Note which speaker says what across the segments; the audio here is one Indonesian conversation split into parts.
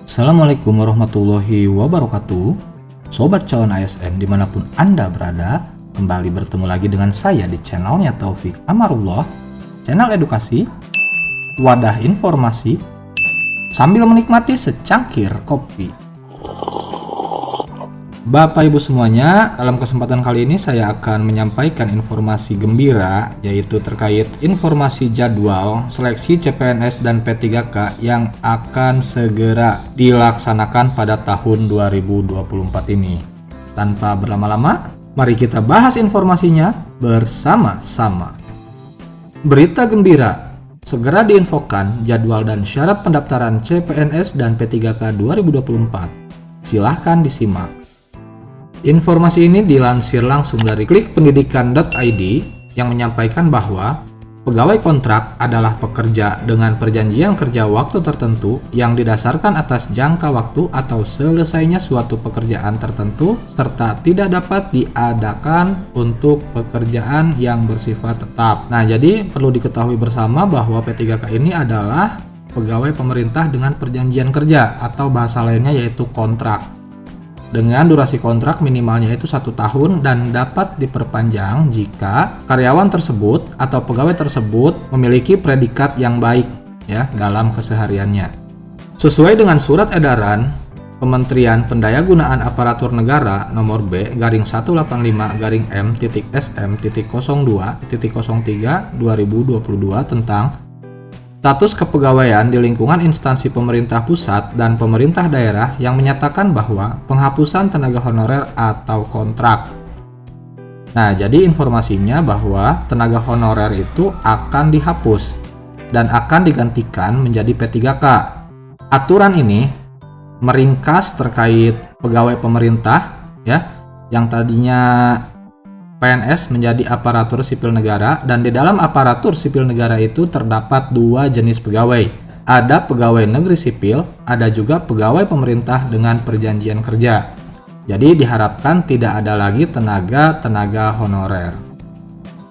Speaker 1: Assalamualaikum warahmatullahi wabarakatuh. Sobat calon ASN dimanapun Anda berada, kembali bertemu lagi dengan saya di channelnya Taufik Amarullah, channel edukasi, wadah informasi, sambil menikmati secangkir kopi. Bapak Ibu semuanya, dalam kesempatan kali ini saya akan menyampaikan informasi gembira, yaitu terkait informasi jadwal seleksi CPNS dan P3K yang akan segera dilaksanakan pada tahun 2024 ini. Tanpa berlama-lama, mari kita bahas informasinya bersama-sama. Berita gembira, segera diinfokan jadwal dan syarat pendaftaran CPNS dan P3K 2024. Silahkan disimak. Informasi ini dilansir langsung dari klikpendidikan.id yang menyampaikan bahwa pegawai kontrak adalah pekerja dengan perjanjian kerja waktu tertentu yang didasarkan atas jangka waktu atau selesainya suatu pekerjaan tertentu serta tidak dapat diadakan untuk pekerjaan yang bersifat tetap. Nah, jadi perlu diketahui bersama bahwa P3K ini adalah pegawai pemerintah dengan perjanjian kerja atau bahasa lainnya yaitu kontrak. Dengan durasi kontrak minimalnya itu 1 tahun dan dapat diperpanjang jika karyawan tersebut atau pegawai tersebut memiliki predikat yang baik ya dalam kesehariannya. Sesuai dengan surat edaran Kementerian Pendayagunaan Aparatur Negara nomor B/M.SM.02.03 tentang status kepegawaian di lingkungan instansi pemerintah pusat dan pemerintah daerah yang menyatakan bahwa penghapusan tenaga honorer atau kontrak. Nah, jadi informasinya bahwa tenaga honorer itu akan dihapus dan akan digantikan menjadi P3K. Aturan ini meringkas terkait pegawai pemerintah ya, yang tadinya PNS menjadi aparatur sipil negara, dan di dalam aparatur sipil negara itu terdapat 2 jenis pegawai. Ada pegawai negeri sipil, ada juga pegawai pemerintah dengan perjanjian kerja. Jadi diharapkan tidak ada lagi tenaga honorer.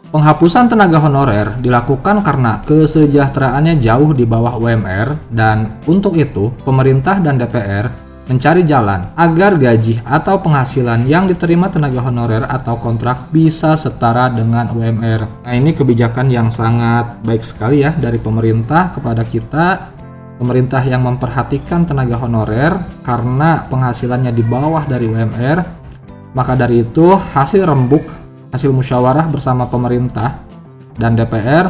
Speaker 1: Penghapusan tenaga honorer dilakukan karena kesejahteraannya jauh di bawah UMR, dan untuk itu pemerintah dan DPR mencari jalan agar gaji atau penghasilan yang diterima tenaga honorer atau kontrak bisa setara dengan UMR. Nah, ini kebijakan yang sangat baik sekali ya dari pemerintah kepada kita. Pemerintah yang memperhatikan tenaga honorer karena penghasilannya di bawah dari UMR. Maka dari itu hasil musyawarah bersama pemerintah dan DPR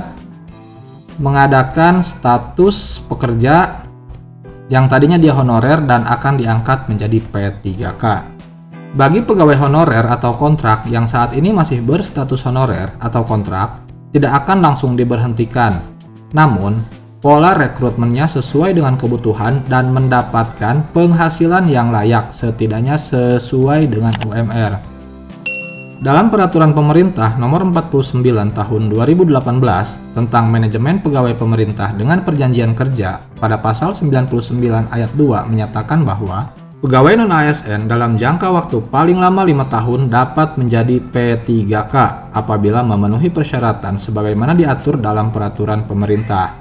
Speaker 1: mengadakan status pekerja yang tadinya dia honorer dan akan diangkat menjadi P3K. Bagi pegawai honorer atau kontrak yang saat ini masih berstatus honorer atau kontrak, tidak akan langsung diberhentikan. Namun, pola rekrutmennya sesuai dengan kebutuhan dan mendapatkan penghasilan yang layak, setidaknya sesuai dengan UMR. Dalam Peraturan Pemerintah Nomor 49 Tahun 2018 tentang Manajemen Pegawai Pemerintah dengan Perjanjian Kerja, pada pasal 99 ayat 2 menyatakan bahwa pegawai non-ASN dalam jangka waktu paling lama 5 tahun dapat menjadi P3K apabila memenuhi persyaratan sebagaimana diatur dalam peraturan pemerintah.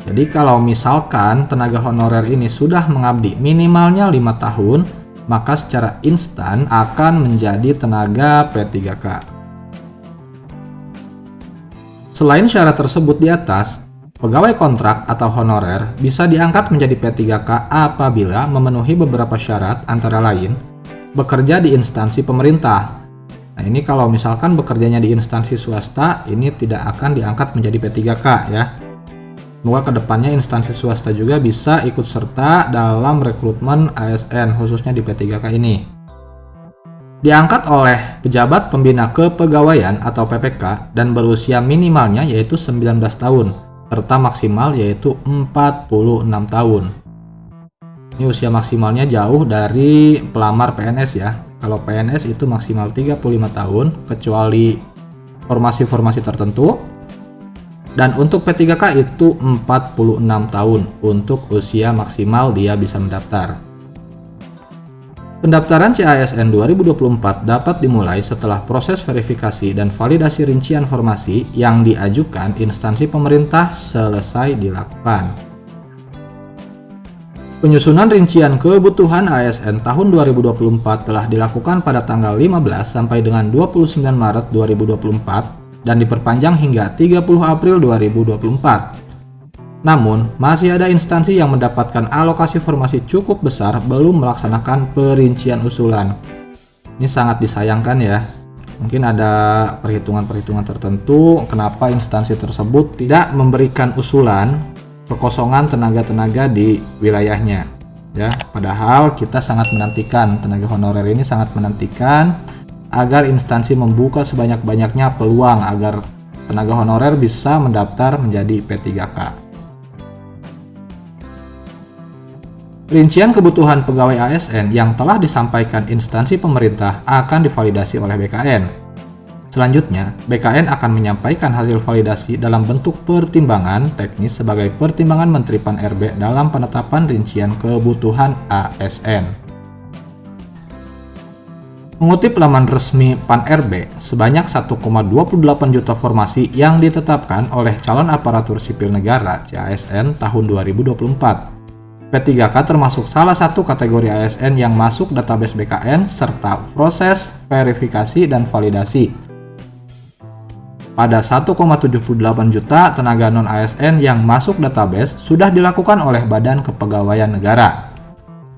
Speaker 1: Jadi kalau misalkan tenaga honorer ini sudah mengabdi minimalnya 5 tahun, maka secara instan akan menjadi tenaga P3K. Selain syarat tersebut di atas, pegawai kontrak atau honorer bisa diangkat menjadi P3K apabila memenuhi beberapa syarat, antara lain bekerja di instansi pemerintah. Nah, ini kalau misalkan bekerjanya di instansi swasta, ini tidak akan diangkat menjadi P3K ya. Semoga kedepannya instansi swasta juga bisa ikut serta dalam rekrutmen ASN khususnya di P3K ini. Diangkat oleh pejabat pembina kepegawaian atau PPK dan berusia minimalnya yaitu 19 tahun serta maksimal yaitu 46 tahun. Ini usia maksimalnya jauh dari pelamar PNS ya. Kalau PNS itu maksimal 35 tahun kecuali formasi-formasi tertentu. Dan untuk P3K itu 46 tahun untuk usia maksimal dia bisa mendaftar. Pendaftaran CASN 2024 dapat dimulai setelah proses verifikasi dan validasi rincian formasi yang diajukan instansi pemerintah selesai dilakukan. Penyusunan rincian kebutuhan ASN tahun 2024 telah dilakukan pada tanggal 15 sampai dengan 29 Maret 2024 dan diperpanjang hingga 30 April 2024. Namun, masih ada instansi yang mendapatkan alokasi formasi cukup besar belum melaksanakan perincian usulan. Ini sangat disayangkan ya. Mungkin ada perhitungan-perhitungan tertentu kenapa instansi tersebut tidak memberikan usulan kekosongan tenaga-tenaga di wilayahnya ya, padahal kita sangat menantikan, tenaga honorer ini sangat menantikan agar instansi membuka sebanyak-banyaknya peluang agar tenaga honorer bisa mendaftar menjadi P3K. Rincian kebutuhan pegawai ASN yang telah disampaikan instansi pemerintah akan divalidasi oleh BKN. Selanjutnya, BKN akan menyampaikan hasil validasi dalam bentuk pertimbangan teknis sebagai pertimbangan Menteri Pan-RB dalam penetapan rincian kebutuhan ASN. Mengutip laman resmi Pan-RB, sebanyak 1,28 juta formasi yang ditetapkan oleh calon aparatur sipil negara (CASN) tahun 2024. P3K termasuk salah satu kategori ASN yang masuk database BKN serta proses verifikasi dan validasi. Pada 1,78 juta tenaga non-ASN yang masuk database sudah dilakukan oleh Badan Kepegawaian Negara.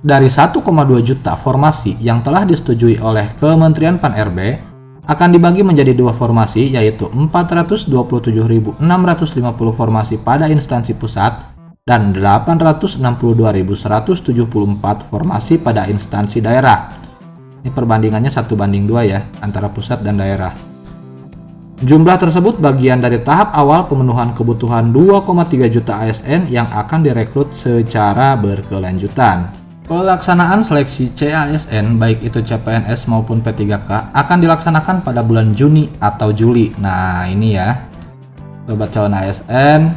Speaker 1: Dari 1,2 juta formasi yang telah disetujui oleh Kementerian Pan-RB akan dibagi menjadi dua formasi, yaitu 427.650 formasi pada instansi pusat dan 862.174 formasi pada instansi daerah. Ini perbandingannya 1:2 ya, antara pusat dan daerah. Jumlah tersebut bagian dari tahap awal pemenuhan kebutuhan 2,3 juta ASN yang akan direkrut secara berkelanjutan. Pelaksanaan seleksi CASN baik itu CPNS maupun P3K akan dilaksanakan pada bulan Juni atau Juli. Nah ini ya, sobat calon ASN,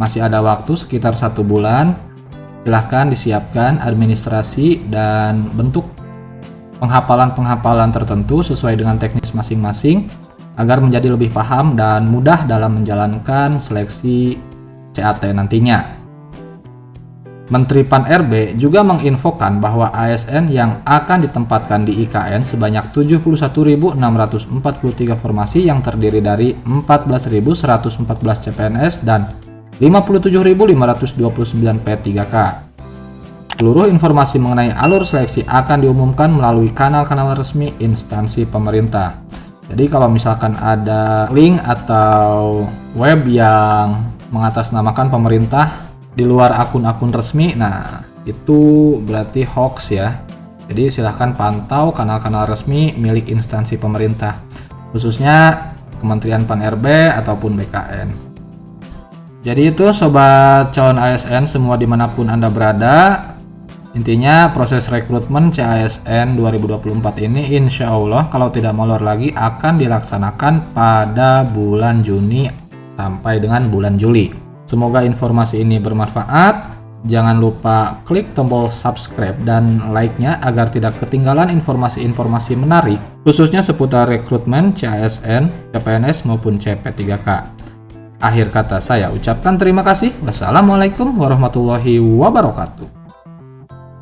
Speaker 1: masih ada waktu sekitar 1 bulan. Silahkan disiapkan administrasi dan bentuk penghafalan tertentu sesuai dengan teknis masing-masing agar menjadi lebih paham dan mudah dalam menjalankan seleksi CAT nantinya. Menteri Pan-RB juga menginfokan bahwa ASN yang akan ditempatkan di IKN sebanyak 71.643 formasi yang terdiri dari 14.114 CPNS dan 57.529 P3K. Seluruh informasi mengenai alur seleksi akan diumumkan melalui kanal-kanal resmi instansi pemerintah. Jadi kalau misalkan ada link atau web yang mengatasnamakan pemerintah di luar akun-akun resmi, nah itu berarti hoax ya. Jadi silahkan pantau kanal-kanal resmi milik instansi pemerintah, khususnya Kementerian Pan-RB ataupun BKN. Jadi itu sobat calon ASN semua dimanapun Anda berada. Intinya proses rekrutmen CASN 2024 ini insya Allah kalau tidak molor lagi akan dilaksanakan pada bulan Juni sampai dengan bulan Juli. Semoga informasi ini bermanfaat. Jangan lupa klik tombol subscribe dan like-nya agar tidak ketinggalan informasi-informasi menarik khususnya seputar rekrutmen CASN, CPNS maupun CP3K. Akhir kata saya ucapkan terima kasih. Wassalamualaikum warahmatullahi wabarakatuh.